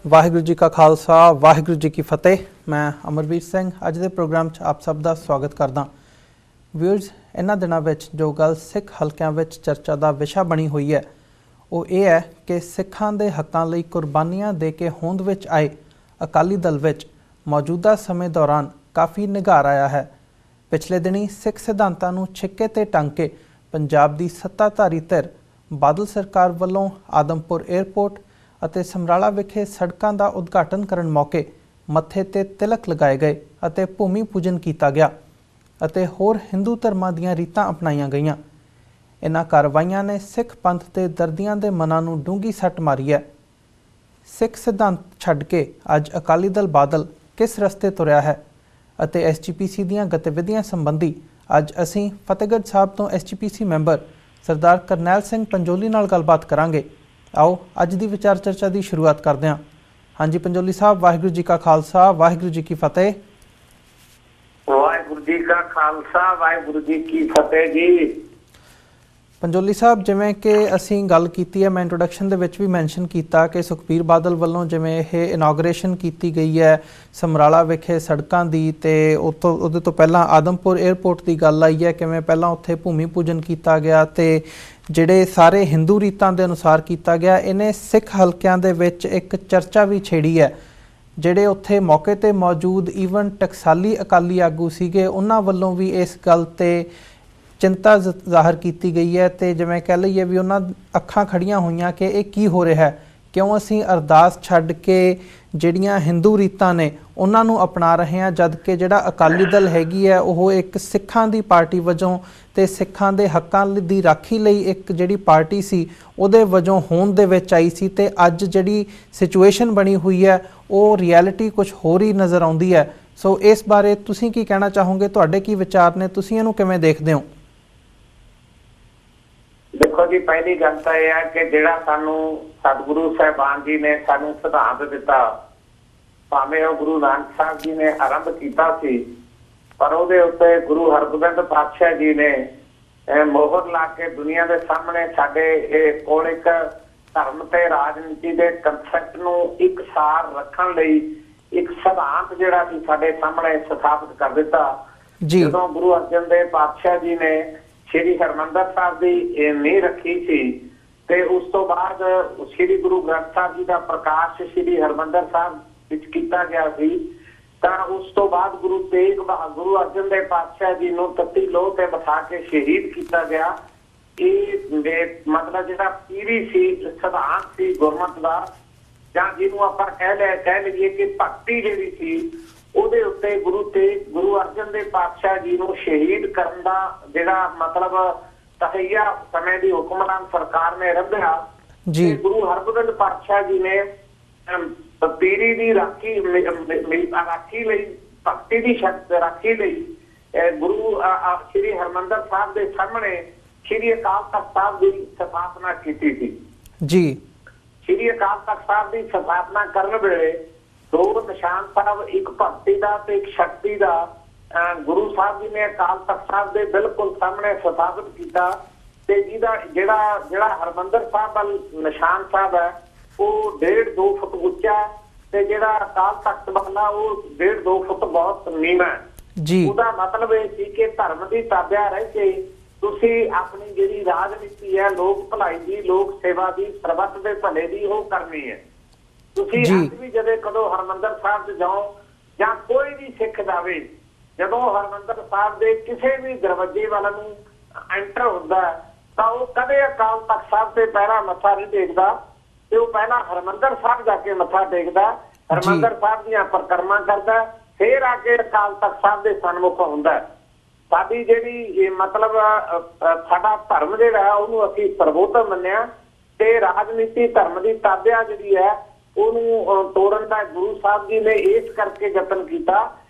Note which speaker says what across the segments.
Speaker 1: वाहिगुरू जी का खालसा वाहिगुरू जी की फतेह। मैं अमरवीर सिंह अज के प्रोग्राम आप सब का स्वागत करदा। व्यूअर्स, इन्हां दिनां विच जो गल सिख हलकिਆਂ विच चर्चा का विशा बनी हुई है वो ये है कि सिखां दे हक्कां लई कुर्बानियां दे के होंद विच आए अकाली दल विच मौजूदा समय दौरान काफ़ी निघार आया है। पिछले दिनी सिख सिद्धांतां नूं छिक्के ते टंग के पंजाब दी सत्ताधारी धिर बादल सरकार वल्लों आदमपुर एयरपोर्ट ਅਤੇ ਸਮਰਾਲਾ विखे सड़कों का उद्घाटन करन मौके मत्थे ते तिलक लगाए गए ਅਤੇ भूमि पूजन किया गया ਅਤੇ होर हिंदू धर्मां दीयां रीतां अपनाईयां गईयां। इन्हां कार्रवाइयां ने सिख पंथ के दर्दियां दे मनां नूं डूंगी सट मारी है। सिख सिद्धांत छड्ड के अज अकाली दल बादल किस रस्ते तुरिया है ਅਤੇ SGPC दीयां गतिविधियां संबंधी अज असीं फतेहगढ़ साहब तो SGPC मैंबर सरदार करनैल सिंह पंजोली नाल गलबात करांगे। आओ अज की विचार चर्चा की शुरुआत करते हैं। हाँ जी पंजोली साहब, वाहिगुरू जी का खालसा वाहिगुरू जी की फतेह।
Speaker 2: वाहिगुरू जी का खालसा वाहिगुरू जी की फतेह जी।
Speaker 1: पंजोली साहब, जिमें कि असी गल कीती है, मैं इंट्रोडक्शन दे विच भी मैंशन किया कि सुखबीर बादल वालों जिमें यह इनाग्रेशन की गई है समराला विखे सड़कों की, तो उहदे तो पहला आदमपुर एयरपोर्ट की गल आई है कि पहला उत्थे भूमि पूजन किया गया तो ਜਿਹੜੇ सारे हिंदू रीतां दे अनुसार किया गया। इन्हें सिख हलकिਆਂ ਦੇ ਵਿੱਚ एक चर्चा भी छेड़ी है। ਜਿਹੜੇ ਉੱਥੇ मौके ਤੇ मौजूद ईवन टकसाली अकाली आगू सीगे उन्हां ਵੱਲੋਂ भी इस गल ते चिंता ਜ਼ਾਹਰ की गई है। तो जिवें कह लईए भी उन्हां अखां खड़ियां होईयां कि ये की हो रहा है, क्यों असीं अरदास छड्ड के ਜਿਹੜੀਆਂ हिंदू रीतां ने उन्हां नूं अपना रहे हैं, जद कि जिहड़ा अकाली दल हैगी है वो एक सिखां दी पार्टी वजों ते सिखां दे हक्कां दी राखी लई एक जिहड़ी पार्टी सी उहदे वजों होंद दे विच आई सी। ते अज जिहड़ी सिचुएशन बनी हुई है वो रियलिटी कुछ होर ही नज़र आउंदी है। सो इस बारे तुसीं की कहना चाहोगे, तुहाडे की विचार ने, तुसीं इहनूं किवें देखदे हो?
Speaker 2: देखो जी, पहली गल तो यह है कि जिहड़ा सानू सतगुरु साहिबान जी ने सानू सिद्धांत दिता, भावें वो गुरु नानक साहब जी ने आरंभ किया सी, पर ਉਹਦੇ ਉੱਤੇ गुरु हरगोबिंद पातशाह जी ने मोहर ला के दुनिया के सामने साडे कोल एक धर्म ते राजनीति के कंसैप्ट नूं इकसार रखण लई एक सिद्धांत जिहड़ा सी साडे सामने स्थापित कर दिता। जदों गुरु अर्जन देव पातशाह जी ने श्री हरमंदर साहब की नींह रखी सी ते उस तो बाद श्री गुरु ग्रंथ साहब जी का प्रकाश श्री हरमंदर साहब विच कीता गया सी। उस तो बाद गुरु अर्जन देव पातशाह जी नूं तत्ती लोह ते बिठा के शहीद किया गया। ये मतलब जिहड़ा पीरी सी सिद्धांत सी गुरमत दा, जां जिहनूं आपां कह लईए कि भगती जिहड़ी सी ਉਹਦੇ ਉੱਤੇ गुरु अर्जन देव पातशाह जी नूं शहीद करन दा जिहड़ा मतलब तहैया समय दी हुक्मरान सरकार ने रखिया जी। गुरु हरगोबिंद पातशाह जी ने पीरी दी राखी लई भगती दी शक्ति राखी लई गुरु श्री हरमंदर साहब के सामने श्री अकाल तख्त साहब की स्थापना की थी जी। श्री अकाल तख्त साहब की स्थापना करने वेले दो निशान साहब, एक भगती का ते एक शक्ति का, गुरु साहब जी ने अकाल तख्त साहब के बिल्कुल सामने स्थापित किया। ते जिहड़ा हरमंदर साहब वाल निशान साहब है वो 1.5-2 फुट उच्चा ते जिहड़ा अकाल तख्त वाला वो 1.5-2 फुट बहुत नीवा जी। उसका मतलब ये सी कि धर्म की ताबिया रह के तुसी अपनी जिहड़ी राजनीति है लोक भलाई की, लोक सेवा की, सरबत के भले की वो करनी है। तुसी अज भी जदे कदों हरमंदर साहब च जाओ या कोई भी सिख जावे, जदों हरमंदर साहब के किसी भी दरवाजे वाला नूं एंटर होंदा तां वो कदे अकाल तख्त साहब से पहला मत्था नहीं टेकदा ते वो पहला हरमंदर साहब जाके मत्था टेकदा, हरमंदर साहब दीयां परिक्रमा करदा, फिर आके अकाल तख्त साहब के सन्मुख हुंदा। साडी जिहड़ी मतलब साडा धर्म जिहड़ा है ਉਹਨੂੰ ਅਸੀਂ ਸਰਵੋਤਮ ਮੰਨਿਆ ਤੇ राजनीति धर्म की ताबिया जिहड़ी है ਉਹਨੂੰ ਤੋੜਨ ਦਾ गुरु साहब जी ने इस करके यतन किया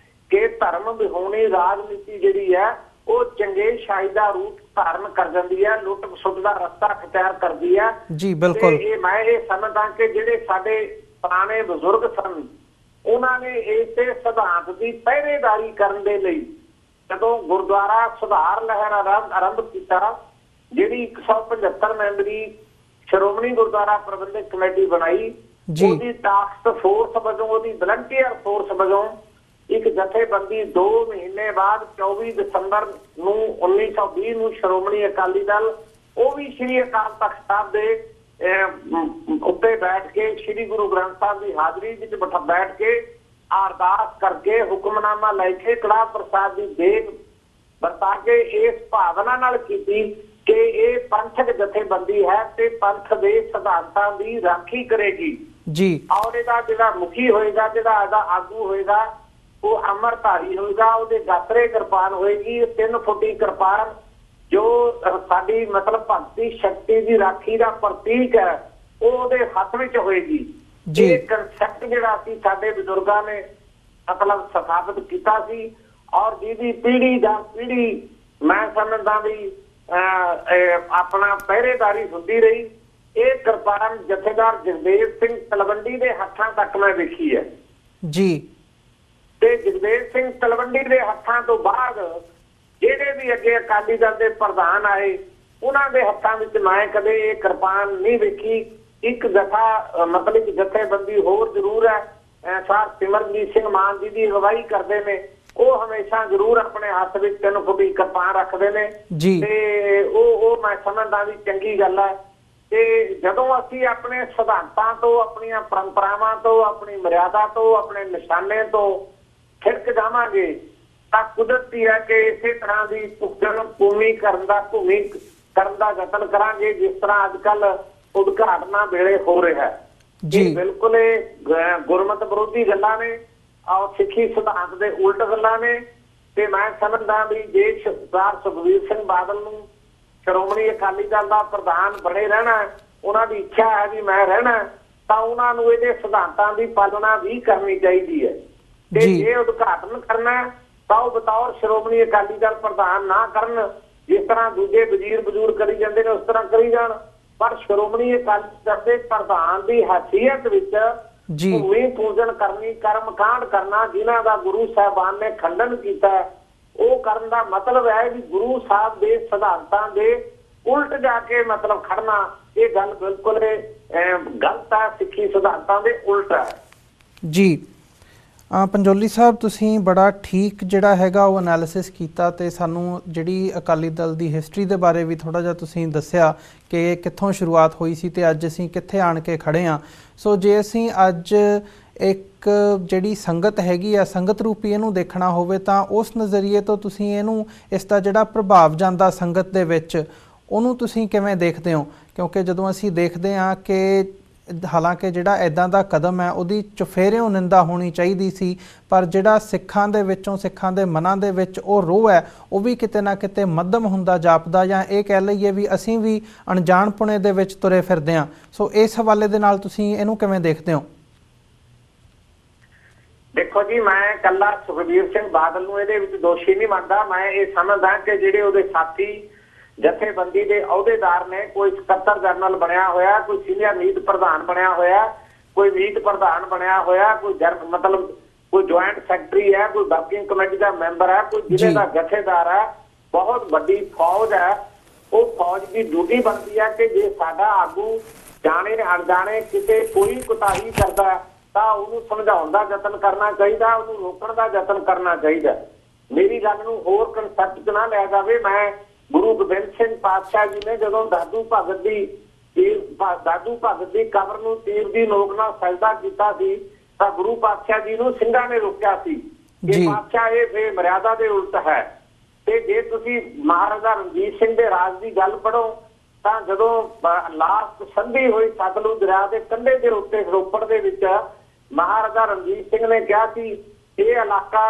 Speaker 2: कि धर्म विहोणी राजनीति जिहड़ी है वो चंगे शाही का रूप धारण कर जाती है, लुट खसुट का रस्ता अख्तियार करती है जी। बिल्कुल मैं ये समझदा कि जिहड़े साडे पुराने बजुर्ग सन उन्होंने इस सिद्धांत की पहरेदारी करने दे लई जदों गुरुद्वारा सुधार लहर आरंभ किया, जिहड़ी 175 मैंबरी श्रोमणी गुरुद्वारा प्रबंधक कमेटी बनाई
Speaker 1: ਜੀ।
Speaker 2: ਉਹਦੀ ਟਾਸਕ ਫੋਰਸ ਵਜੋਂ, ਉਹਦੀ ਵਲੰਟੀਅਰ ਫੋਰਸ ਵਜੋਂ ਇੱਕ ਜਥੇਬੰਦੀ 2 ਮਹੀਨੇ ਬਾਅਦ 24 ਦਸੰਬਰ ਨੂੰ 1920 ਨੂੰ ਸ਼੍ਰੋਮਣੀ ਅਕਾਲੀ ਦਲ, ਉਹ ਵੀ ਸ੍ਰੀ ਅਕਾਲ ਤਖਤ ਸਾਹਿਬ ਦੇ ਉੱਤੇ ਬੈਠ ਕੇ ਸ੍ਰੀ ਗੁਰੂ ਗ੍ਰੰਥ ਸਾਹਿਬ ਦੀ ਹਾਜ਼ਰੀ ਵਿੱਚ ਬੈਠ ਕੇ ਅਰਦਾਸ ਕਰਕੇ ਹੁਕਮਨਾਮਾ ਲੈ ਕੇ ਕੜਾਹ ਪ੍ਰਸਾਦ ਦੀ ਦੇਗ ਵਰਤਾ ਕੇ ਇਸ ਭਾਵਨਾ ਨਾਲ ਕੀਤੀ ਕਿ ਇਹ ਪੰਥਕ ਜਥੇਬੰਦੀ ਹੈ ਤੇ ਪੰਥ ਦੇ ਸਿਧਾਂਤਾਂ ਦੀ ਰਾਖੀ ਕਰੇਗੀ
Speaker 1: ਜੀ।
Speaker 2: ਔਰ ਇਹਦਾ ਜਿਹੜਾ ਮੁਖੀ ਹੋਏਗਾ, ਜਿਹੜਾ ਇਹਦਾ ਆਗੂ ਹੋਏਗਾ, ਉਹ ਅਮਰਧਾਰੀ ਹੋਏਗਾ, ਉਹਦੇ ਗਾਤਰੇ ਕਿਰਪਾਨ ਹੋਏਗੀ, 3 ਫੁੱਟੀ ਕਿਰਪਾਨ ਜੋ ਸਾਡੀ ਮਤਲਬ ਭਗਤੀ ਸ਼ਕਤੀ ਦੀ ਰਾਖੀ ਦਾ ਪ੍ਰਤੀਕ ਹੈ, ਉਹ ਉਹਦੇ ਹੱਥ ਵਿੱਚ ਹੋਏਗੀ ਜੀ। ਇਹ ਕਨਸੈਪਟ ਜਿਹੜਾ ਸੀ ਸਾਡੇ ਬਜ਼ੁਰਗਾਂ ਨੇ ਮਤਲਬ ਸਥਾਪਿਤ ਕੀਤਾ ਸੀ ਔਰ ਜਿਹਦੀ ਪੀੜ੍ਹੀ ਜਾਂ ਪੀੜ੍ਹੀ ਮੈਂ ਸਮਝਦਾ ਵੀ ਆਪਣਾ ਪਹਿਰੇਦਾਰੀ ਹੁੰਦੀ ਰਹੀ। ਇਹ ਕਿਰਪਾਨ ਜਥੇਦਾਰ ਜਗਦੇਵ ਸਿੰਘ ਤਲਵੰਡੀ ਦੇ ਹੱਥਾਂ ਤੱਕ ਮੈਂ ਵੇਖੀ ਹੈ
Speaker 1: ਜੀ।
Speaker 2: ਤੇ ਜਗਦੇਵ ਸਿੰਘ ਤਲਵੰਡੀ ਦੇ ਹੱਥਾਂ ਤੋਂ ਬਾਅਦ ਜਿਹੜੇ ਵੀ ਅੱਗੇ ਅਕਾਲੀ ਦਲ ਦੇ ਪ੍ਰਧਾਨ ਆਏ, ਉਹਨਾਂ ਦੇ ਹੱਥਾਂ ਵਿੱਚ ਮੈਂ ਕਦੇ ਇਹ ਕਿਰਪਾਨ ਨਹੀਂ ਵੇਖੀ। ਇੱਕ ਦਫਾ ਮਤਲਬ ਜਥੇਬੰਦੀ ਹੋਰ ਜ਼ਰੂਰ ਹੈ, ਸਰ ਸਿਮਰਨਜੀਤ ਸਿੰਘ ਮਾਨ ਜੀ ਦੀ ਅਗਵਾਈ ਕਰਦੇ ਨੇ, ਉਹ ਹਮੇਸ਼ਾ ਜ਼ਰੂਰ ਆਪਣੇ ਹੱਥ ਵਿੱਚ 3 ਫੁੱਟੀ ਕਿਰਪਾਨ ਰੱਖਦੇ ਨੇ ਤੇ ਉਹ ਮੈਂ ਸਮਝਦਾ ਵੀ ਚੰਗੀ ਗੱਲ ਹੈ। ਤੇ ਜਦੋਂ ਅਸੀਂ ਆਪਣੇ ਸਿਧਾਂਤਾਂ ਤੋਂ, ਆਪਣੀਆਂ ਪਰੰਪਰਾਵਾਂ ਤੋਂ, ਆਪਣੀ ਮਰਿਆਦਾ ਤੋਂ, ਆਪਣੇ ਨਿਸ਼ਾਨੇ ਤੋਂ ਫਿਰਕ ਜਾਵਾਂਗੇ ਤਾਂ ਕੁਦਰਤੀ ਹੈ ਕਿ ਇਸੇ ਤਰ੍ਹਾਂ ਦੀ ਭੂਮੀ ਕਰਨ ਦਾ ਯਤਨ ਕਰਾਂਗੇ ਜਿਸ ਤਰ੍ਹਾਂ ਅੱਜ ਕੱਲ ਉਦਘਾਟਨਾਂ ਵੇਲੇ ਹੋ ਰਿਹਾ ਜੀ। ਬਿਲਕੁਲ ਇਹ ਗੁਰਮਤ ਵਿਰੋਧੀ ਗੱਲਾਂ ਨੇ ਔਰ ਸਿੱਖੀ ਸਿਧਾਂਤ ਦੇ ਉਲਟ ਗੱਲਾਂ ਨੇ। ਤੇ ਮੈਂ ਸਮਝਦਾ ਵੀ ਜੇ ਸਰਦਾਰ ਸੁਖਬੀਰ ਸਿੰਘ ਬਾਦਲ ਨੂੰ ਸ਼੍ਰੋਮਣੀ ਅਕਾਲੀ ਦਲ ਦਾ ਪ੍ਰਧਾਨ ਬਣੇ ਰਹਿਣਾ, ਉਹਨਾਂ ਦੀ ਇੱਛਾ ਹੈ ਵੀ ਮੈਂ ਰਹਿਣਾ, ਤਾਂ ਉਹਨਾਂ ਨੂੰ ਇਹਦੇ ਸਿਧਾਂਤਾਂ ਦੀ ਪਾਲਣਾ ਵੀ ਕਰਨੀ ਚਾਹੀਦੀ ਹੈ। ਤੇ ਜੇ ਉਦਘਾਟਨ ਕਰਨਾ ਤਾਂ ਉਹ ਬਤੌਰ ਸ਼੍ਰੋਮਣੀ ਅਕਾਲੀ ਦਲ ਪ੍ਰਧਾਨ ਨਾ ਕਰਨ, ਜਿਸ ਤਰ੍ਹਾਂ ਦੂਜੇ ਵਜ਼ੀਰ ਬਜ਼ੂਰ ਕਰੀ ਜਾਂਦੇ ਨੇ ਉਸ ਤਰ੍ਹਾਂ ਕਰੀ ਜਾਣ, ਪਰ ਸ਼੍ਰੋਮਣੀ ਅਕਾਲੀ ਦਲ ਦੇ ਪ੍ਰਧਾਨ ਦੀ ਹੈਸੀਅਤ ਵਿੱਚ ਭੂਮੀ ਪੂਜਨ ਕਰਨੀ, ਕਰਮਕਾਂਡ ਕਰਨਾ, ਜਿਨ੍ਹਾਂ ਦਾ ਗੁਰੂ ਸਾਹਿਬਾਨ ਨੇ ਖੰਡਨ ਕੀਤਾ, ਉਹ ਕਰਨ ਦਾ ਮਤਲਬ ਹੈ ਵੀ ਗੁਰੂ ਸਾਹਿਬ ਦੇ ਸਿਧਾਂਤਾਂ ਦੇ ਉਲਟ ਜਾ ਕੇ ਮਤਲਬ ਖੜਨਾ। ਇਹ ਗੱਲ ਬਿਲਕੁਲ ਗਲਤ ਹੈ, ਸਿੱਖੀ ਸਿਧਾਂਤਾਂ ਦੇ ਉਲਟ ਹੈ
Speaker 1: ਜੀ। ਪੰਜੋਲੀ ਸਾਹਿਬ, ਤੁਸੀਂ ਬੜਾ ਠੀਕ ਜਿਹੜਾ ਹੈਗਾ ਉਹ ਐਨਾਲਿਸਿਸ ਕੀਤਾ ਤੇ ਸਾਨੂੰ ਜਿਹੜੀ ਅਕਾਲੀ ਦਲ ਦੀ ਹਿਸਟਰੀ ਦੇ ਬਾਰੇ ਵੀ ਥੋੜ੍ਹਾ ਜਿਹਾ ਤੁਸੀਂ ਦੱਸਿਆ ਕਿ ਕਿੱਥੋਂ ਸ਼ੁਰੂਆਤ ਹੋਈ ਸੀ ਤੇ ਅੱਜ ਅਸੀਂ ਕਿੱਥੇ ਆਣ ਕੇ ਖੜ੍ਹੇ ਹਾਂ। ਸੋ ਜੇ ਅਸੀਂ ਅੱਜ ਇੱਕ ਜਿਹੜੀ ਸੰਗਤ ਹੈਗੀ ਆ, ਸੰਗਤ ਰੂਪੀ ਇਹਨੂੰ ਦੇਖਣਾ ਹੋਵੇ ਤਾਂ ਉਸ ਨਜ਼ਰੀਏ ਤੋਂ ਤੁਸੀਂ ਇਹਨੂੰ, ਇਸ ਦਾ ਜਿਹੜਾ ਪ੍ਰਭਾਵ ਜਾਂਦਾ ਸੰਗਤ ਦੇ ਵਿੱਚ, ਉਹਨੂੰ ਤੁਸੀਂ ਕਿਵੇਂ ਦੇਖਦੇ ਹੋ? ਕਿਉਂਕਿ ਜਦੋਂ ਅਸੀਂ ਦੇਖਦੇ ਹਾਂ ਕਿ ਹਾਲਾਂਕਿ ਜਿਹੜਾ ਇੱਦਾਂ ਦਾ ਕਦਮ ਹੈ ਉਹਦੀ ਚੁਫੇਰਿਓਂ ਨਿੰਦਾ ਹੋਣੀ ਚਾਹੀਦੀ ਸੀ, ਪਰ ਜਿਹੜਾ ਸਿੱਖਾਂ ਦੇ ਵਿੱਚੋਂ, ਸਿੱਖਾਂ ਦੇ ਮਨਾਂ ਦੇ ਵਿੱਚ ਉਹ ਰੋਹ ਹੈ, ਉਹ ਵੀ ਕਿਤੇ ਨਾ ਕਿਤੇ ਮੱਧਮ ਹੁੰਦਾ ਜਾਪਦਾ, ਜਾਂ ਇਹ ਕਹਿ ਲਈਏ ਵੀ ਅਸੀਂ ਵੀ ਅਣਜਾਣਪੁਣੇ ਦੇ ਵਿੱਚ ਤੁਰੇ ਫਿਰਦੇ ਹਾਂ। ਸੋ ਇਸ ਹਵਾਲੇ ਦੇ ਨਾਲ ਤੁਸੀਂ ਇਹਨੂੰ ਕਿਵੇਂ ਦੇਖਦੇ ਹੋ?
Speaker 2: ਦੇਖੋ ਜੀ, ਮੈਂ ਇਕੱਲਾ ਸੁਖਬੀਰ ਸਿੰਘ ਬਾਦਲ ਨੂੰ ਇਹਦੇ ਵਿੱਚ ਦੋਸ਼ੀ ਨਹੀਂ ਮੰਨਦਾ। ਮੈਂ ਇਹ ਸਮਝਦਾ ਕਿ ਜਿਹੜੇ ਉਹਦੇ ਸਾਥੀ ਜਥੇਬੰਦੀ ਦੇ ਅਹੁਦੇਦਾਰ ਨੇ, ਕੋਈ ਸਕੱਤਰ ਜਨਰਲ ਬਣਿਆ ਹੋਇਆ, ਕੋਈ ਸੀਨੀਅਰ ਮੀਤ ਪ੍ਰਧਾਨ ਬਣਿਆ ਹੋਇਆ, ਕੋਈ ਮੀਤ ਪ੍ਰਧਾਨ ਬਣਿਆ ਹੋਇਆ, ਕੋਈ ਮਤਲਬ ਕੋਈ ਜੁਆਇੰਟ ਸੈਕਟਰੀ ਹੈ, ਕੋਈ ਵਰਕਿੰਗ ਕਮੇਟੀ ਦਾ ਮੈਂਬਰ ਹੈ, ਕੋਈ ਜ਼ਿਲ੍ਹੇ ਦਾ ਜਥੇਦਾਰ ਹੈ, ਬਹੁਤ ਵੱਡੀ ਫੌਜ ਹੈ। ਉਹ ਫੌਜ ਦੀ ਡਿਊਟੀ ਬਣਦੀ ਹੈ ਕਿ ਜੇ ਸਾਡਾ ਆਗੂ ਜਾਣੇ ਅਣਜਾਣੇ ਕਿਤੇ ਕੋਈ ਕੁਤਾਹੀ ਕਰਦਾ ਤਾਂ ਉਹਨੂੰ ਸਮਝਾਉਣ ਦਾ ਯਤਨ ਕਰਨਾ ਚਾਹੀਦਾ, ਉਹਨੂੰ ਰੋਕਣ ਦਾ ਯਤਨ ਕਰਨਾ ਚਾਹੀਦਾ। ਮੇਰੀ ਗੱਲ ਨੂੰ ਹੋਰ ਕਨਸੈਪਟ 'ਚ ਨਾ ਲਿਆ ਜਾਵੇ। ਮੈਂ ਗੁਰੂ ਗੋਬਿੰਦ ਸਿੰਘ ਪਾਤਸ਼ਾਹ ਜੀ ਨੇ ਜਦੋਂ ਦਾਦੂ ਭਗਤ ਦੀ ਕਬਰ ਨੂੰ ਤੀਰ ਦੀ ਨੋਕ ਨਾਲ ਸਜਦਾ ਕੀਤਾ ਸੀ ਤਾਂ ਗੁਰੂ ਪਾਤਸ਼ਾਹ ਜੀ ਨੂੰ ਸਿੰਘਾਂ ਨੇ ਰੋਕਿਆ ਸੀ ਕਿ ਪਾਤਸ਼ਾਹ ਇਹ ਬੇਮਰਿਆਦਾ ਦੇ ਉਲਟ ਹੈ। ਤੇ ਜੇ ਤੁਸੀਂ ਮਹਾਰਾਜਾ ਰਣਜੀਤ ਸਿੰਘ ਦੇ ਰਾਜ ਦੀ ਗੱਲ ਪੜ੍ਹੋ ਤਾਂ ਜਦੋਂ ਲਾਸਟ ਸੰਧੀ ਹੋਈ ਸਤਲੁਜ ਦਰਿਆ ਦੇ ਕੰਢੇ ਦੇ ਉੱਤੇ ਰੋਪੜ ਦੇ ਵਿੱਚ, ਮਹਾਰਾਜਾ ਰਣਜੀਤ ਸਿੰਘ ਨੇ ਕਿਹਾ ਸੀ ਇਹ ਇਲਾਕਾ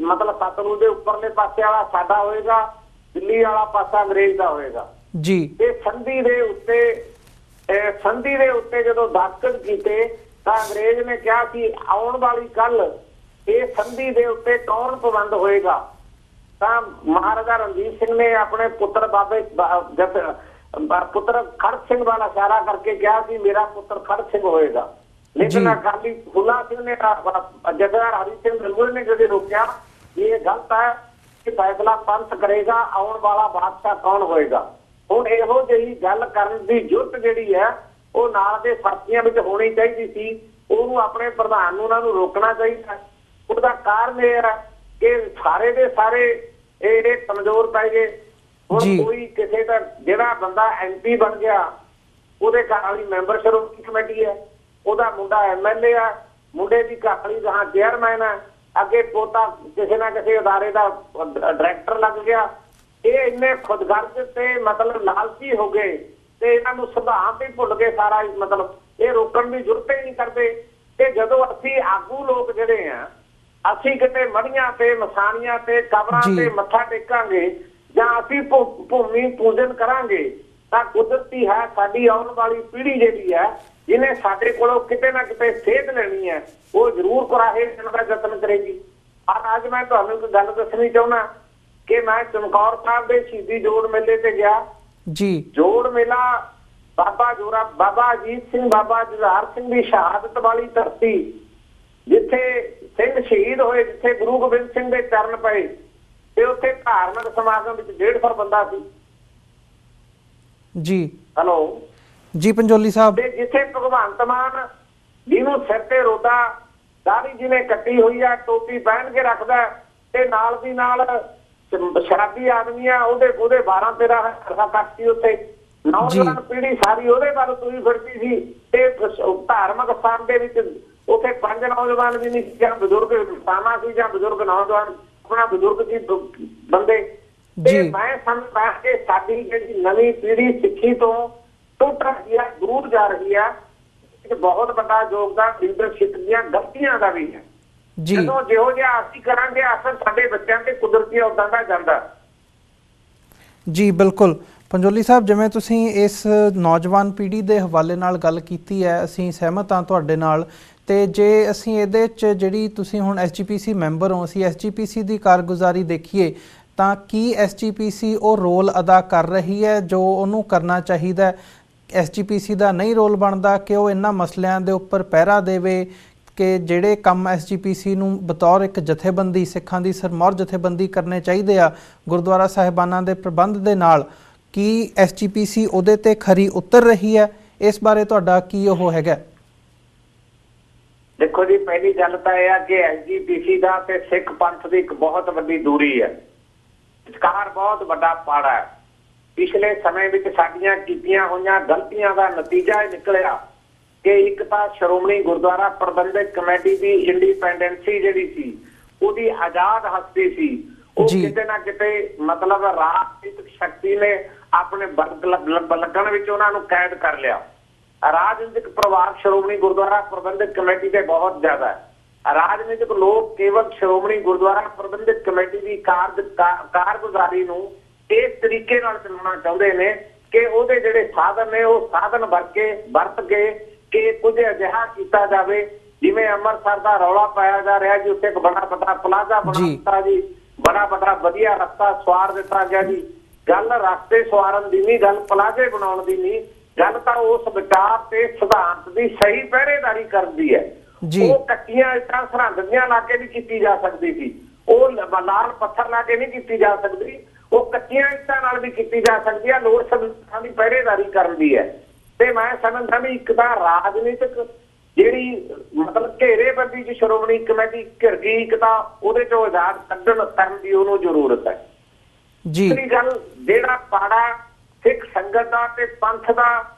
Speaker 2: ਮਤਲਬ ਸਤਲੁਜ ਦੇ ਉੱਪਰਲੇ ਪਾਸੇ ਵਾਲਾ ਸਾਡਾ ਹੋਏਗਾ, ਦਿੱਲੀ ਵਾਲਾ ਪਾਸਾ ਅੰਗਰੇਜ਼ ਦਾ ਹੋਏਗਾ ਜੀ। ਇਹ ਸੰਧੀ ਦੇ ਉੱਤੇ ਜਦੋਂ ਦਸਤਖਤ ਕੀਤੇ ਤਾਂ ਅੰਗਰੇਜ਼ ਨੇ ਕਿਹਾ ਕਿ ਆਉਣ ਵਾਲੀ ਕੱਲ ਇਹ ਸੰਧੀ ਦੇ ਉੱਤੇ ਕੌਣ ਪਾਬੰਦ ਹੋਏਗਾ। ਤਾਂ ਮਹਾਰਾਜਾ ਰਣਜੀਤ ਸਿੰਘ ਨੇ ਆਪਣੇ ਪੁੱਤਰ ਪੁੱਤਰ ਖੜਕ ਸਿੰਘ ਵਾਲਾ ਇਸ਼ਾਰਾ ਕਰਕੇ ਕਿਹਾ ਕਿ ਮੇਰਾ ਪੁੱਤਰ ਖੜਕ ਸਿੰਘ ਹੋਏਗਾ। ਲੇਕਿਨ ਅਕਾਲੀ ਫੁੱਲਾ ਸਿੰਘ ਨੇ, ਜਥੇਦਾਰ ਹਰੀ ਸਿੰਘ ਨਲੂਏ ਨੇ ਜਦੋਂ ਰੋਕਿਆ ਇਹ ਗਲਤ ਹੈ, ਫੈਸਲਾ ਪੰਥ ਕਰੇਗਾ, ਆਉਣ ਵਾਲਾ ਬਾਦਸ਼ਾਹ ਕੌਣ ਹੋਏਗਾ। ਹੁਣ ਇਹੋ ਜਿਹੀ ਗੱਲ ਕਰਨ ਦੀ ਜੁਰਤ ਜਿਹੜੀ ਹੈ ਉਹ ਨਾਲ ਦੇ ਸਾਥੀਆਂ ਵਿੱਚ ਹੋਣੀ ਚਾਹੀਦੀ ਸੀ। ਉਹਨੂੰ ਆਪਣੇ ਪ੍ਰਧਾਨ ਨੂੰ ਉਹਨਾਂ ਨੂੰ ਰੋਕਣਾ ਚਾਹੀਦਾ। ਉਹਦਾ ਕਾਰਨ ਇਹ ਹੈ ਕਿ ਸਾਰੇ ਦੇ ਸਾਰੇ ਇਹ ਕਮਜ਼ੋਰ ਪੈ ਗਏ। ਹੁਣ ਕੋਈ ਕਿਸੇ ਦਾ ਜਿਹੜਾ ਬੰਦਾ MP ਬਣ ਗਿਆ ਉਹਦੇ ਘਰ ਵਾਲੀ ਮੈਂਬਰ ਸ਼੍ਰੋਮਣੀ ਕਮੇਟੀ ਹੈ, ਉਹਦਾ ਮੁੰਡਾ MLA ਆ, ਮੁੰਡੇ ਦੀ ਘਰ ਵਾਲੀ ਜਹਾਂ ਚੇਅਰਮੈਨ ਹੈ, ਅੱਗੇ ਪੋਤਾ ਕਿਸੇ ਨਾ ਕਿਸੇ ਅਦਾਰੇ ਦਾ ਡਾਇਰੈਕਟਰ ਲੱਗ ਗਿਆ। ਇਹ ਇੰਨੇ ਖੁਦਗਰਜ਼ ਤੇ ਮਤਲਬ ਲਾਲਚੀ ਹੋ ਗਏ ਤੇ ਇਹਨਾਂ ਨੂੰ ਸਿਧਾਂਤ ਹੀ ਭੁੱਲ ਗਏ ਸਾਰਾ। ਮਤਲਬ ਇਹ ਰੋਕਣ ਦੀ ਜ਼ਰੂਰਤ ਹੀ ਨਹੀਂ ਕਰਦੇ। ਤੇ ਜਦੋਂ ਅਸੀਂ ਆਗੂ ਲੋਕ ਜਿਹੜੇ ਆ ਅਸੀਂ ਕਿਤੇ ਮੜੀਆਂ ਤੇ ਮਸਾਣੀਆਂ ਤੇ ਕਬਰਾਂ ਤੇ ਮੱਥਾ ਟੇਕਾਂਗੇ ਜਾਂ ਅਸੀਂ ਭੂਮੀ ਪੂਜਨ ਕਰਾਂਗੇ ਤਾਂ ਕੁਦਰਤੀ ਹੈ ਸਾਡੀ ਆਉਣ ਵਾਲੀ ਪੀੜ੍ਹੀ ਜਿਹੜੀ ਹੈ ਜਿਹਨੇ ਸਾਡੇ ਕੋਲੋਂ ਕਿਤੇ ਨਾ ਕਿਤੇ ਸੇਧ ਲੈਣੀ ਹੈ ਉਹ ਜ਼ਰੂਰ ਕੁਰਾਹੇ ਦੇਣ ਦਾ ਯਤਨ ਕਰੇਗੀ। ਅੱਜ ਮੈਂ ਤੁਹਾਨੂੰ ਇੱਕ ਗੱਲ ਦੱਸਣੀ ਚਾਹੁੰਦਾ ਕਿ ਮੈਂ ਚਮਕੌਰ ਸਾਹਿਬ ਦੇ ਸ਼ਹੀਦੀ ਜੋੜ ਮੇਲੇ ਤੇ ਗਿਆ ਜੀ। ਜੋੜ ਮੇਲਾ ਬਾਬਾ ਅਜੀਤ ਸਿੰਘ, ਬਾਬਾ ਜੁਝਾਰ ਸਿੰਘ ਦੀ ਸ਼ਹਾਦਤ ਵਾਲੀ ਧਰਤੀ, ਜਿੱਥੇ ਸਿੰਘ ਸ਼ਹੀਦ ਹੋਏ, ਜਿੱਥੇ ਗੁਰੂ ਗੋਬਿੰਦ ਸਿੰਘ ਦੇ ਚਰਨ ਪਏ ਤੇ ਉੱਥੇ ਧਾਰਮਿਕ ਸਮਾਗਮ ਵਿੱਚ 150 ਬੰਦਾ ਸੀ ਜੀ। ਹੈਲੋ ਜੀ ਪੰਜੋਲੀ ਸਾਹਿਬ। ਤੇ ਜਿੱਥੇ ਭਗਵੰਤ ਮਾਨ ਜਿਹਨੂੰ ਸਿਰ ਤੇ ਰੋਦਾ ਦਾੜੀ ਜਿਹਨੇ ਕੱਟੀ ਹੋਈ ਆ, ਟੋਪੀ ਪਹਿਨ ਕੇ ਰੱਖਦਾ ਤੇ ਨਾਲ ਦੀ ਨਾਲ ਸ਼ਰਾਬੀ ਆਦਮੀ ਆ, ਉਹਦੇ 12-13 ਹਜ਼ਾਰ ਕੱਟਦੀ ਉੱਥੇ। ਨੌਜਵਾਨ ਪੀੜ੍ਹੀ ਸਾਰੀ ਉਹਦੇ ਵੱਲ ਤੁਰੀ ਫਿਰਦੀ ਸੀ ਤੇ ਧਾਰਮਿਕ ਸਥਾਨ ਦੇ ਵਿੱਚ ਉੱਥੇ 5 ਨੌਜਵਾਨ ਵੀ ਨਹੀਂ ਸੀ, ਜਾਂ ਬਜ਼ੁਰਗ ਸਾਮਾ ਸੀ ਜਾਂ ਬਜ਼ੁਰਗ ਨੌਜਵਾਨ ਆਪਣਾ ਬਜ਼ੁਰਗ ਸੀ ਬੰਦੇ। ਤੇ ਮੈਂ ਸਮਝਦਾ ਕਿ ਸਾਡੀ ਜਿਹੜੀ ਨਵੀਂ ਪੀੜ੍ਹੀ ਸਿੱਖੀ ਤੋਂ ਟੁੱਟ ਰਹੀ ਹੈ, ਦੂਰ ਜਾ ਰਹੀ ਹੈ। ਬਹੁਤ ਵੱਡਾ ਯੋਗਦਾਨ ਲੀਡਰਸ਼ਿਪ ਦੀਆਂ ਗਲਤੀਆਂ ਦਾ ਵੀ ਹੈ। ਜਦੋਂ ਜਿਹੋ ਜਿਹਾ ਅਸੀਂ ਕਰਾਂਗੇ ਅਸਰ ਸਾਡੇ ਬੱਚਿਆਂ ਤੇ ਕੁਦਰਤੀ ਉਦਾਂ ਦਾ ਜਾਂਦਾ ਜੀ। ਬਿਲਕੁਲ ਪੰਜੋਲੀ ਸਾਹਿਬ, ਜਿਵੇਂ ਤੁਸੀਂ ਇਸ ਨੌਜਵਾਨ ਪੀੜ੍ਹੀ ਦੇ ਹਵਾਲੇ ਨਾਲ ਗੱਲ ਕੀਤੀ ਹੈ, ਅਸੀਂ ਸਹਿਮਤ ਹਾਂ ਤੁਹਾਡੇ ਨਾਲ। ਤੇ ਜੇ ਅਸੀਂ ਇਹਦੇ 'ਚ ਜਿਹੜੀ ਤੁਸੀਂ ਹੁਣ SGPC ਮੈਂਬਰ ਹੋ, ਅਸੀਂ SGPC ਦੀ ਕਾਰਗੁਜ਼ਾਰੀ ਦੇਖੀਏ ਤਾਂ ਕੀ SGPC ਉਹ ਰੋਲ ਅਦਾ ਕਰ ਰਹੀ ਹੈ ਜੋ ਉਹਨੂੰ ਕਰਨਾ ਚਾਹੀਦਾ? SGPC ਦਾ ਨਹੀਂ ਰੋਲ ਬਣਦਾ ਕਿ ਉਹ ਇਹਨਾਂ ਮਸਲਿਆਂ ਦੇ ਉੱਪਰ ਪਹਿਰਾ ਦੇਵੇ ਕਿ ਜਿਹੜੇ ਕੰਮ SGPC ਨੂੰ ਬਤੌਰ ਇੱਕ ਜਥੇਬੰਦੀ, ਸਿੱਖਾਂ ਦੀ ਸਰਮੌਰ ਜਥੇਬੰਦੀ ਕਰਨੇ ਚਾਹੀਦੇ ਆ ਗੁਰਦੁਆਰਾ ਸਾਹਿਬਾਨਾਂ ਦੇ ਪ੍ਰਬੰਧ ਦੇ ਨਾਲ, ਕੀ SGPC ਉਹਦੇ ਤੇ ਖਰੀ ਉਤਰ ਰਹੀ ਹੈ? ਇਸ ਬਾਰੇ ਤੁਹਾਡਾ ਕੀ ਉਹ ਹੈਗਾ? ਦੇਖੋ ਜੀ, ਪਹਿਲੀ ਗੱਲ ਤਾਂ ਇਹ ਆ ਕਿ SGPC ਦਾ ਤੇ ਸਿੱਖ ਪੰਥ ਦੀ ਇੱਕ ਬਹੁਤ ਵੱਡੀ ਦੂਰੀ ਹੈ, ਵਿਚਕਾਰ ਬਹੁਤ ਵੱਡਾ ਪਾੜਾ ਹੈ। ਪਿਛਲੇ ਸਮੇਂ ਵਿੱਚ ਸਾਡੀਆਂ ਕੀਤੀਆਂ ਹੋਈਆਂ ਗਲਤੀਆਂ ਦਾ ਨਤੀਜਾ ਇਹ ਨਿਕਲਿਆ ਕਿ ਇੱਕ ਤਾਂ ਸ਼੍ਰੋਮਣੀ ਗੁਰਦੁਆਰਾ ਪ੍ਰਬੰਧਕ ਕਮੇਟੀ ਦੀ ਇੰਡੀਪੈਂਡੈਂਸੀ ਜਿਹੜੀ ਸੀ, ਉਹਦੀ ਆਜ਼ਾਦ ਹਸਤੀ ਸੀ, ਉਹ ਕਿਤੇ ਨਾ ਕਿਤੇ ਮਤਲਬ ਰਾਜਨੀਤਿਕ ਸ਼ਕਤੀ ਨੇ ਆਪਣੇ ਲੱਗਣ ਵਿੱਚ ਉਹਨਾਂ ਨੂੰ ਕੈਦ ਕਰ ਲਿਆ। ਰਾਜਨੀਤਿਕ ਪ੍ਰਭਾਵ ਸ਼੍ਰੋਮਣੀ ਗੁਰਦੁਆਰਾ ਪ੍ਰਬੰਧਕ ਕਮੇਟੀ ਤੇ ਬਹੁਤ ਜ਼ਿਆਦਾ ਹੈ। ਰਾਜਨੀਤਿਕ ਲੋਕ ਕੇਵਲ ਸ਼੍ਰੋਮਣੀ ਗੁਰਦੁਆਰਾ ਪ੍ਰਬੰਧਕ ਕਮੇਟੀ ਦੀ ਕਾਰਗੁਜ਼ਾਰੀ ਨੂੰ ਇਸ ਤਰੀਕੇ ਨਾਲ ਚਲਾਉਣਾ ਚਾਹੁੰਦੇ ਨੇ ਕਿ ਉਹਦੇ ਜਿਹੜੇ ਸਾਧਨ ਨੇ ਉਹ ਸਾਧਨ ਵਰਤ ਕੇ ਕਿ ਕੁਝ ਅਜਿਹਾ ਕੀਤਾ ਜਾਵੇ ਜਿਵੇਂ ਅੰਮ੍ਰਿਤਸਰ ਦਾ ਰੌਲਾ ਪਾਇਆ ਜਾ ਰਿਹਾ ਜੀ, ਉੱਥੇ ਇੱਕ ਬੜਾ ਵੱਡਾ ਪਲਾਜ਼ਾ ਬਣਾ ਦਿੱਤਾ ਜੀ, ਬੜਾ ਵੱਡਾ ਵਧੀਆ ਰਸਤਾ ਸਵਾਰ ਦਿੱਤਾ ਗਿਆ ਜੀ। ਗੱਲ ਰਸਤੇ ਸਵਾਰਨ ਦੀ ਨਹੀਂ, ਗੱਲ ਪਲਾਜ਼ੇ ਬਣਾਉਣ ਦੀ ਨਹੀਂ, ਗੱਲ ਤਾਂ ਉਸ ਵਿਚਾਰ ਤੇ ਸਿਧਾਂਤ ਦੀ ਸਹੀ ਪਹਿਰੇਦਾਰੀ ਕਰਦੀ ਹੈ। ਉਹ ਕੱਟੀਆਂ ਇੱਟਾਂ ਸਰਹੰਦ ਦੀਆਂ ਲਾ ਕੇ ਵੀ ਕੀਤੀ ਜਾ ਸਕਦੀ ਸੀ, ਉਹ ਲਾਲ ਪੱਥਰ ਲਾ ਕੇ ਨਹੀਂ ਕੀਤੀ ਜਾ ਸਕਦੀ, ਉਹ ਕੱਚੀਆਂ ਇੱਟਾਂ ਨਾਲ ਵੀ ਕੀਤੀ ਜਾ ਸਕਦੀ ਹੈ। ਲੋੜ ਸਿਧਾਂਤਾਂ ਦੀ ਪਹਿਰੇਦਾਰੀ ਕਰਨ ਦੀ ਹੈ। ਤੇ ਮੈਂ ਸਮਝਦਾ ਵੀ ਇੱਕ ਤਾਂ ਰਾਜਨੀਤਿਕ ਜਿਹੜੀ ਮਤਲਬ ਘੇਰੇਬੰਦੀ ਚ ਸ਼੍ਰੋਮਣੀ ਕਮੇਟੀ ਘਿਰ ਗਈ, ਇੱਕ ਤਾਂ ਉਹਦੇ ਚੋਂ ਆਜ਼ਾਦ ਕੱਢਣ ਕਰਨ ਦੀ ਉਹਨੂੰ ਜ਼ਰੂਰਤ ਹੈ ਜੀ। ਗੱਲ ਜਿਹੜਾ ਪਾੜਾ ਸਿੱਖ ਸੰਗਤ ਦਾ ਤੇ ਪੰਥ ਦਾ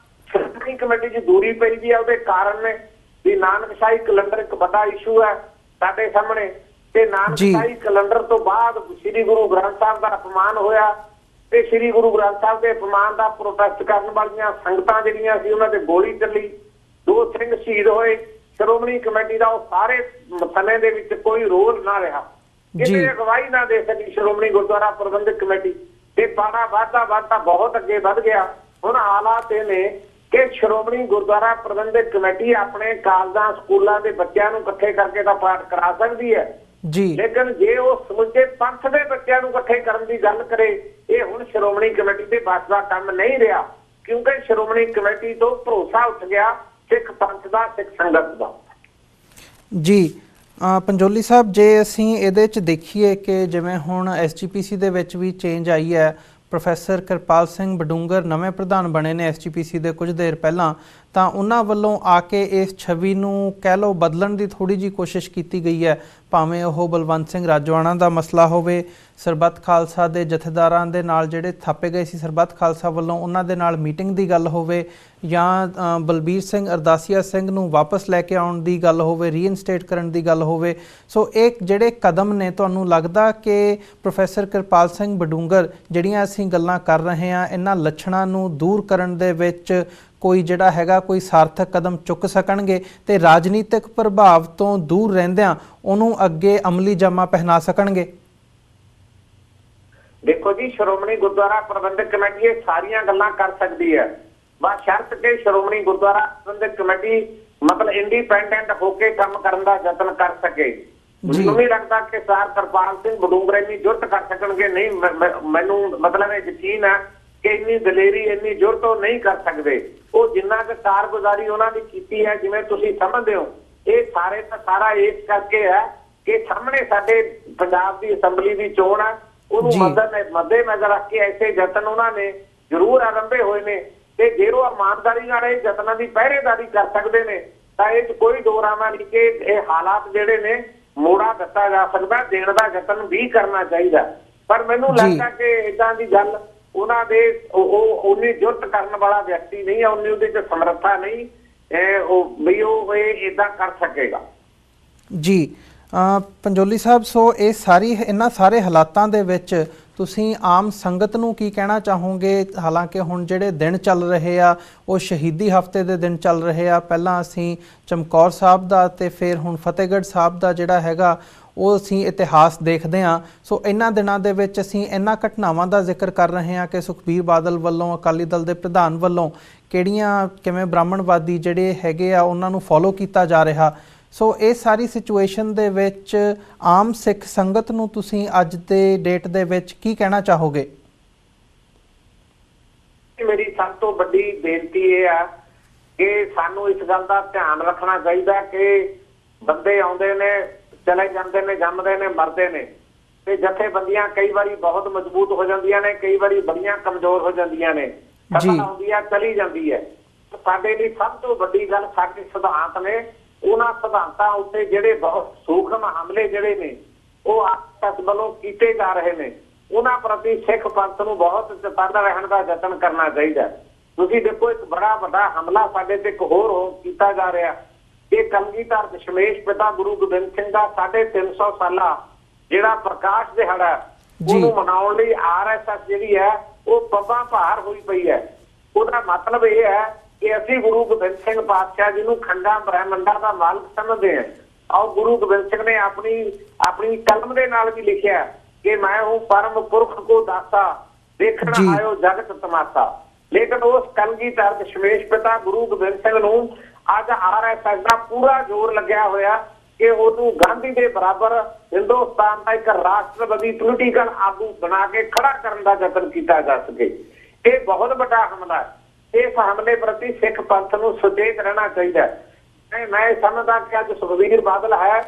Speaker 2: ਸ਼੍ਰੋਮਣੀ ਕਮੇਟੀ ਚ ਦੂਰੀ ਪਈ ਵੀ ਹੈ, ਉਹਦੇ ਕਾਰਨ ਨੇ ਵੀ ਨਾਨਕਸ਼ਾਹੀ ਕੈਲੰਡਰ ਇੱਕ ਵੱਡਾ ਇਸ਼ੂ ਹੈ ਸਾਡੇ ਸਾਹਮਣੇ। ਤੇ ਨਾਨਕਸ਼ਾਹੀ ਕੈਲੰਡਰ ਤੋਂ ਬਾਅਦ ਸ੍ਰੀ ਗੁਰੂ ਗ੍ਰੰਥ ਸਾਹਿਬ ਦਾ ਅਪਮਾਨ ਹੋਇਆ ਤੇ ਸ੍ਰੀ ਗੁਰੂ ਗ੍ਰੰਥ ਸਾਹਿਬ ਦੇ ਅਪਮਾਨ ਦਾ ਪ੍ਰੋਟੈਸਟ ਕਰਨ ਵਾਲੀਆਂ ਸੰਗਤਾਂ ਜਿਹੜੀਆਂ ਸੀ ਉਹਨਾਂ ਤੇ ਗੋਲੀ ਚੱਲੀ, 2 ਸਿੰਘ ਸ਼ਹੀਦ ਹੋਏ। ਸ਼੍ਰੋਮਣੀ ਕਮੇਟੀ ਦਾ ਉਹ ਸਾਰੇ ਮਸਲੇ ਦੇ ਵਿੱਚ ਕੋਈ ਰੋਲ ਨਾ ਰਿਹਾ, ਕਿਸੇ ਅਗਵਾਈ ਨਾ ਦੇ ਸਕੀ ਸ਼੍ਰੋਮਣੀ ਗੁਰਦੁਆਰਾ ਪ੍ਰਬੰਧਕ ਕਮੇਟੀ। ਤੇ ਪਾੜਾ ਵੱਧਦਾ ਬਹੁਤ ਅੱਗੇ ਵੱਧ ਗਿਆ। ਹੁਣ ਹਾਲਾਤ ਇਹ ਨੇ ਕਿ ਸ਼੍ਰੋਮਣੀ ਗੁਰਦੁਆਰਾ ਪ੍ਰਬੰਧਕ ਕਮੇਟੀ ਆਪਣੇ ਕਾਲਜਾਂ ਸਕੂਲਾਂ ਦੇ ਬੱਚਿਆਂ ਨੂੰ ਇਕੱਠੇ ਕਰਕੇ ਤਾਂ ਪਾਠ ਕਰਾ ਸਕਦੀ ਹੈ ਜੀ, ਲੇਕਿਨ ਜੇ ਉਹ ਸਮੁੱਚੇ ਪੰਥ ਦੇ ਬੱਚਿਆਂ ਨੂੰ ਇਕੱਠੇ ਕਰਨ ਦੀ ਗੱਲ ਕਰੇ, ਇਹ ਹੁਣ ਸ਼੍ਰੋਮਣੀ ਕਮੇਟੀ ਦੇ ਬਸ ਦਾ ਕੰਮ ਨਹੀਂ ਰਿਹਾ, ਕਿਉਂਕਿ ਸ਼੍ਰੋਮਣੀ ਕਮੇਟੀ ਤੋਂ ਭਰੋਸਾ ਉੱਠ ਗਿਆ ਸਿੱਖ ਪੰਥ ਦਾ, ਸਿੱਖ ਸੰਗਤ ਦਾ ਜੀ। ਪੰਜੋਲੀ ਸਾਹਿਬ, ਜੇ ਅਸੀਂ ਇਹਦੇ 'ਚ ਦੇਖੀਏ ਕਿ ਜਿਵੇਂ ਹੁਣ SGPC ਦੇ ਵਿੱਚ ਵੀ ਚੇਂਜ ਆਈ ਹੈ, ਪ੍ਰੋਫੈਸਰ ਕਿਰਪਾਲ ਸਿੰਘ ਬਡੂੰਗਰ ਨਵੇਂ ਪ੍ਰਧਾਨ ਬਣੇ ਨੇ SGPC ਦੇ ਕੁਝ ਦੇਰ ਪਹਿਲਾਂ,
Speaker 1: ਤਾਂ ਉਹਨਾਂ ਵੱਲੋਂ ਆ ਕੇ ਇਸ ਛਵੀ ਨੂੰ ਕਹਿ ਲਓ ਬਦਲਣ ਦੀ ਥੋੜ੍ਹੀ ਜਿਹੀ ਕੋਸ਼ਿਸ਼ ਕੀਤੀ ਗਈ ਹੈ। ਭਾਵੇਂ ਉਹ ਬਲਵੰਤ ਸਿੰਘ ਰਾਜੋਆਣਾ ਦਾ ਮਸਲਾ ਹੋਵੇ, ਸਰਬੱਤ ਖਾਲਸਾ ਦੇ ਜਥੇਦਾਰਾਂ ਦੇ ਨਾਲ ਜਿਹੜੇ ਥਾਪੇ ਗਏ ਸੀ ਸਰਬੱਤ ਖਾਲਸਾ ਵੱਲੋਂ, ਉਹਨਾਂ ਦੇ ਨਾਲ ਮੀਟਿੰਗ ਦੀ ਗੱਲ ਹੋਵੇ, ਜਾਂ ਬਲਬੀਰ ਸਿੰਘ ਅਰਦਾਸੀਆ ਸਿੰਘ ਨੂੰ ਵਾਪਸ ਲੈ ਕੇ ਆਉਣ ਦੀ ਗੱਲ ਹੋਵੇ, ਰੀਇਨਸਟੇਟ ਕਰਨ ਦੀ ਗੱਲ ਹੋਵੇ। ਸੋ ਇਹ ਜਿਹੜੇ ਕਦਮ ਨੇ, ਤੁਹਾਨੂੰ ਲੱਗਦਾ ਕਿ ਪ੍ਰੋਫੈਸਰ ਕਿਰਪਾਲ ਸਿੰਘ ਬਡੂੰਗਰ ਜਿਹੜੀਆਂ ਅਸੀਂ ਗੱਲਾਂ ਕਰ ਰਹੇ ਹਾਂ, ਇਹਨਾਂ ਲੱਛਣਾਂ ਨੂੰ ਦੂਰ ਕਰਨ ਦੇ ਵਿੱਚ ਕੋਈ ਜਿਹੜਾ ਹੈਗਾ ਕੋਈ ਸਾਰਥਕ ਕਦਮ ਚੁੱਕ ਸਕਣਗੇ ਤੇ ਰਾਜਨੀਤਿਕ ਪ੍ਰਭਾਵ ਤੋਂ ਦੂਰ ਰਹਿੰਦਿਆਂ ਉਹਨੂੰ ਅੱਗੇ ਅਮਲੀ ਜਾਮਾ ਪਹਿਨਾ ਸਕਣਗੇ?
Speaker 2: ਦੇਖੋ ਜੀ, ਸ਼੍ਰੋਮਣੀ ਗੁਰਦੁਆਰਾ ਪ੍ਰਬੰਧਕ ਕਮੇਟੀ ਇਹ ਸਾਰੀਆਂ ਗੱਲਾਂ ਕਰ ਸਕਦੀ ਹੈ, ਬਸ ਸ਼ਰਤ ਕਿ ਸ਼੍ਰੋਮਣੀ ਗੁਰਦੁਆਰਾ ਪ੍ਰਬੰਧਕ ਕਮੇਟੀ ਮਤਲਬ ਇੰਡੀਪੈਂਡੈਂਟ ਹੋ ਕੇ ਕੰਮ ਕਰਨ ਦਾ ਯਤਨ ਕਰ ਸਕੇ। ਮੈਨੂੰ ਨਹੀਂ ਲੱਗਦਾ ਕਿ ਸਰ ਕਿਰਪਾਲ ਸਿੰਘ ਬਡੂੰਗਰ ਇੰਨੀ ਜੁਰਤ ਕਰ ਸਕਣਗੇ। ਨਹੀਂ, ਮੈਨੂੰ ਮਤਲਬ ਇਹ ਯਕੀਨ ਹੈ ਕਿ ਇੰਨੀ ਦਲੇਰੀ, ਇੰਨੀ ਜੁਰਤ ਉਹ ਨਹੀਂ ਕਰ ਸਕਦੇ। ਉਹ ਜਿੰਨਾ ਕੁ ਕਾਰਗੁਜ਼ਾਰੀ ਉਹਨਾਂ ਦੀ ਕੀਤੀ ਹੈ, ਜਿਵੇਂ ਤੁਸੀਂ ਸਮਝਦੇ ਹੋ, ਇਹ ਸਾਰੇ ਦਾ ਸਾਰਾ ਇਸ ਕਰਕੇ ਹੈ ਕਿ ਸਾਹਮਣੇ ਸਾਡੇ ਪੰਜਾਬ ਦੀ ਅਸੈਂਬਲੀ ਦੀ ਚੋਣ ਹੈ, ਉਹਨੂੰ ਮੱਦੇ ਨਜ਼ਰ ਰੱਖ ਕੇ ਐਸੇ ਯਤਨ ਉਹਨਾਂ ਨੇ ਜ਼ਰੂਰ ਆਰੰਭੇ ਹੋਏ ਨੇ। ਤੇ ਜੇ ਉਹ ਇਮਾਨਦਾਰੀ ਨਾਲ ਇਹ ਯਤਨਾਂ ਦੀ ਪਹਿਰੇਦਾਰੀ ਕਰ ਸਕਦੇ ਨੇ ਤਾਂ ਇਹ 'ਚ ਕੋਈ ਦੋ ਰਾਵਾਂ ਨਹੀਂ ਕਿ ਇਹ ਹਾਲਾਤ ਜਿਹੜੇ ਨੇ ਮੋੜਾ ਦਿੱਤਾ ਜਾ ਸਕਦਾ, ਦੇਣ ਦਾ ਯਤਨ ਵੀ ਕਰਨਾ ਚਾਹੀਦਾ। ਪਰ ਮੈਨੂੰ ਲੱਗਦਾ ਕਿ ਏਦਾਂ ਦੀ ਗੱਲ ਉਹਨਾਂ ਦੇ ਉਹ ਉਨੀ ਜੁਰਤ ਕਰਨ ਵਾਲਾ ਵਿਅਕਤੀ ਨਹੀਂ ਹੈ, ਉਨੀ ਉਹਦੇ 'ਚ ਸਮਰੱਥਾ ਨਹੀਂ ਉਹ ਏਦਾਂ ਕਰ ਸਕੇਗਾ।
Speaker 1: ਜੀ ਪੰਜੋਲੀ ਸਾਹਿਬ, ਸੋ ਇਹਨਾਂ ਸਾਰੇ ਹਾਲਾਤਾਂ ਦੇ ਵਿੱਚ ਤੁਸੀਂ ਆਮ ਸੰਗਤ ਨੂੰ ਕੀ ਕਹਿਣਾ ਚਾਹੋਗੇ? ਹਾਲਾਂਕਿ ਹੁਣ ਜਿਹੜੇ ਦਿਨ ਚੱਲ ਰਹੇ ਆ ਉਹ ਸ਼ਹੀਦੀ ਹਫ਼ਤੇ ਦੇ ਦਿਨ ਚੱਲ ਰਹੇ ਆ। ਪਹਿਲਾਂ ਅਸੀਂ ਚਮਕੌਰ ਸਾਹਿਬ ਦਾ ਤੇ ਫਿਰ ਹੁਣ ਫਤਿਹਗੜ੍ਹ ਸਾਹਿਬ ਦਾ ਜਿਹੜਾ ਹੈਗਾ ਉਹ ਅਸੀਂ ਇਤਿਹਾਸ ਦੇਖਦੇ ਹਾਂ। ਸੋ ਇਹਨਾਂ ਦਿਨਾਂ ਦੇ ਵਿੱਚ ਅਸੀਂ ਇਹਨਾਂ ਘਟਨਾਵਾਂ ਦਾ ਜ਼ਿਕਰ ਕਰ ਰਹੇ ਹਾਂ ਕਿ ਸੁਖਬੀਰ ਬਾਦਲ ਵੱਲੋਂ, ਅਕਾਲੀ ਦਲ ਦੇ ਪ੍ਰਧਾਨ ਵੱਲੋਂ ਕਿਵੇਂ ਬ੍ਰਾਹਮਣਵਾਦੀ ਜਿਹੜੇ ਹੈਗੇ ਆ ਉਹਨਾਂ ਨੂੰ ਫੋਲੋ ਕੀਤਾ ਜਾ ਰਿਹਾ। ਸੋ ਇਹ ਸਾਰੀ ਸਿਚੁਏਸ਼ਨ ਦੇ ਵਿੱਚ ਆਮ ਸਿੱਖ ਸੰਗਤ ਨੂੰ ਤੁਸੀਂ ਅੱਜ ਦੇ ਡੇਟ ਦੇ ਵਿੱਚ ਕੀ ਕਹਿਣਾ ਚਾਹੋਗੇ?
Speaker 2: ਮੇਰੀ ਸਭ ਤੋਂ ਵੱਡੀ ਬੇਨਤੀ ਇਹ ਆ ਕਿ ਸਾਨੂੰ ਇਸ ਗੱਲ ਦਾ ਧਿਆਨ ਰੱਖਣਾ ਚਾਹੀਦਾ ਕਿ ਬੰਦੇ ਆਉਂਦੇ ਨੇ, ਚਲੇ ਜਾਂਦੇ ਨੇ, ਜੰਮਦੇ ਨੇ, ਮਰਦੇ ਨੇ, ਤੇ ਜਥੇਬੰਦੀਆਂ ਕਈ ਵਾਰੀ ਬਹੁਤ ਮਜ਼ਬੂਤ ਹੋ ਜਾਂਦੀਆਂ ਨੇ, ਕਈ ਵਾਰੀ ਬੜੀਆਂ ਕਮਜ਼ੋਰ ਹੋ ਜਾਂਦੀਆਂ ਨੇ, ਆਉਂਦੀ ਆ, ਚਲੀ ਜਾਂਦੀ ਹੈ। ਸਾਡੇ ਲਈ ਸਭ ਤੋਂ ਵੱਡੀ ਗੱਲ ਸਾਡੇ ਸਿਧਾਂਤ ਨੇ। ਉਹਨਾਂ ਸਿਧਾਂਤਾਂ ਉੱਤੇ ਜਿਹੜੇ ਬਹੁਤ ਸੂਖਮ ਹਮਲੇ ਜਿਹੜੇ ਨੇ ਉਹ ਆਪ ਵੱਲੋਂ ਕੀਤੇ ਜਾ ਰਹੇ ਨੇ, ਉਹਨਾਂ ਪ੍ਰਤੀ ਸਿੱਖ ਪੰਥ ਨੂੰ ਬਹੁਤ ਚਤੰਨ ਰਹਿਣ ਦਾ ਯਤਨ ਕਰਨਾ ਚਾਹੀਦਾ। ਤੁਸੀਂ ਦੇਖੋ, ਇੱਕ ਬੜਾ ਵੱਡਾ ਹਮਲਾ ਸਾਡੇ ਤੇ ਇੱਕ ਹੋਰ ਕੀਤਾ ਜਾ ਰਿਹਾ। ਇਹ ਕਲਗੀਧਰ ਦਸ਼ਮੇਸ਼ ਪਿਤਾ ਗੁਰੂ ਗੋਬਿੰਦ ਸਿੰਘ ਦਾ 350 ਸਾਲਾ ਜਿਹੜਾ ਪ੍ਰਕਾਸ਼ ਦਿਹਾੜਾ ਉਹਨੂੰ ਮਨਾਉਣ ਲਈ RSS ਜਿਹੜੀ ਹੈ ਉਹ ਪੱਬਾਂ ਭਾਰ ਹੋਈ ਪਈ ਹੈ। ਉਹਦਾ ਮਤਲਬ ਇਹ ਹੈ ਕਿ ਅਸੀਂ ਗੁਰੂ ਗੋਬਿੰਦ ਸਿੰਘ ਪਾਤਸ਼ਾਹ ਜੀ ਨੂੰ ਖੰਡਾਂ ਬ੍ਰਹਿਮੰਡਾਂ ਦਾ ਮਾਲਕ ਸਮਝਦੇ ਹਾਂ। ਔਰ ਗੁਰੂ ਗੋਬਿੰਦ ਸਿੰਘ ਨੇ ਆਪਣੀ ਕਲਮ ਦੇ ਨਾਲ ਵੀ ਲਿਖਿਆ ਕਿ ਮੈਂ ਹੂੰ ਪਰਮ ਪੁਰਖ ਕੋ ਦਾਤਾ, ਦੇਖਣ ਆਇਓ ਜਗਤ ਤਮਾਸ਼ਾ। ਲੇਕਿਨ ਉਸ ਕਲਗੀਧਰ ਦਸ਼ਮੇਸ਼ ਪਿਤਾ ਗੁਰੂ ਗੋਬਿੰਦ ਸਿੰਘ ਨੂੰ ਅੱਜ RSS ਦਾ ਪੂਰਾ ਜ਼ੋਰ ਲੱਗਿਆ ਹੋਇਆ ਕਿ ਉਹਨੂੰ ਗਾਂਧੀ ਦੇ ਬਰਾਬਰ ਹਿੰਦੁਸਤਾਨ ਦਾ ਇੱਕ ਰਾਸ਼ਟਰਵਾਦੀ ਪੋਲੀਟੀਕਲ ਆਗੂ ਬਣਾ ਕੇ ਖੜਾ ਕਰਨ ਦਾ ਯਤਨ ਕੀਤਾ ਜਾ ਸਕੇ। ਇਹ ਬਹੁਤ ਵੱਡਾ ਹਮਲਾ ਹੈ। ਇਸ ਹਮਲੇ ਪ੍ਰਤੀ ਸਿੱਖ ਪੰਥ ਨੂੰ ਸੁਚੇਤ ਰਹਿਣਾ ਚਾਹੀਦਾ ਹੈ। ਮੈਂ ਸਮਝਦਾ ਕਿ ਅੱਜ ਸੁਖਬੀਰ ਬਾਦਲ ਹੈ,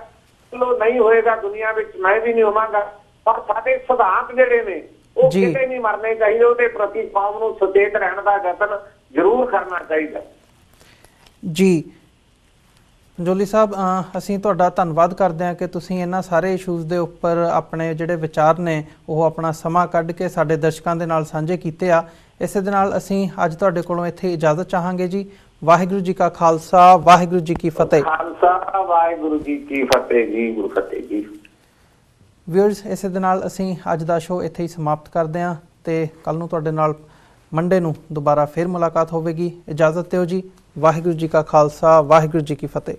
Speaker 2: ਚਲੋ ਨਹੀਂ ਹੋਏਗਾ ਦੁਨੀਆ ਵਿੱਚ, ਮੈਂ ਵੀ ਨਹੀਂ ਹੋਵਾਂਗਾ, ਪਰ ਸਾਡੇ ਸਿਧਾਂਤ ਜਿਹੜੇ ਨੇ ਉਹ ਕਿਤੇ ਨਹੀਂ ਮਰਨੇ ਚਾਹੀਦੇ। ਉਹਦੇ ਪ੍ਰਤੀ ਕੌਮ ਨੂੰ ਸੁਚੇਤ ਰਹਿਣ ਦਾ ਯਤਨ ਜ਼ਰੂਰ ਕਰਨਾ ਚਾਹੀਦਾ।
Speaker 1: ਜੀ ਪੰਜੋਲੀ ਸਾਹਿਬ, ਅਸੀਂ ਤੁਹਾਡਾ ਧੰਨਵਾਦ ਕਰਦੇ ਹਾਂ ਕਿ ਤੁਸੀਂ ਇਹਨਾਂ ਸਾਰੇ ਇਸ਼ੂਜ਼ ਦੇ ਉੱਪਰ ਆਪਣੇ ਜਿਹੜੇ ਵਿਚਾਰ ਨੇ ਉਹ ਆਪਣਾ ਸਮਾਂ ਕੱਢ ਕੇ ਸਾਡੇ ਦਰਸ਼ਕਾਂ ਦੇ ਨਾਲ ਸਾਂਝੇ ਕੀਤੇ ਆ। ਇਸੇ ਦੇ ਨਾਲ ਅਸੀਂ ਅੱਜ ਤੁਹਾਡੇ ਕੋਲੋਂ ਇੱਥੇ ਇਜਾਜ਼ਤ ਚਾਹਾਂਗੇ ਜੀ। ਵਾਹਿਗੁਰੂ ਜੀ ਕਾ ਖਾਲਸਾ, ਵਾਹਿਗੁਰੂ ਜੀ ਕੀ ਫਤਿਹ।
Speaker 2: ਖਾਲਸਾ, ਵਾਹਿਗੁਰੂ ਜੀ ਕੀ ਫਤਿਹ ਜੀ। ਗੁਰੂ ਫਤਿਹ ਜੀ।
Speaker 1: ਵਿਊਅਰਸ, ਇਸੇ ਦੇ ਨਾਲ ਅਸੀਂ ਅੱਜ ਦਾ ਸ਼ੋਅ ਇੱਥੇ ਹੀ ਸਮਾਪਤ ਕਰਦੇ ਹਾਂ ਤੇ ਕੱਲ ਨੂੰ ਤੁਹਾਡੇ ਨਾਲ ਮੰਡੇ ਨੂੰ ਦੁਬਾਰਾ ਫਿਰ ਮੁਲਾਕਾਤ ਹੋਵੇਗੀ। ਇਜਾਜ਼ਤ ਦਿਓ ਜੀ। ਵਾਹਿਗੁਰੂ ਜੀ ਕਾ ਖਾਲਸਾ, ਵਾਹਿਗੁਰੂ ਜੀ ਕੀ ਫਤਿਹ।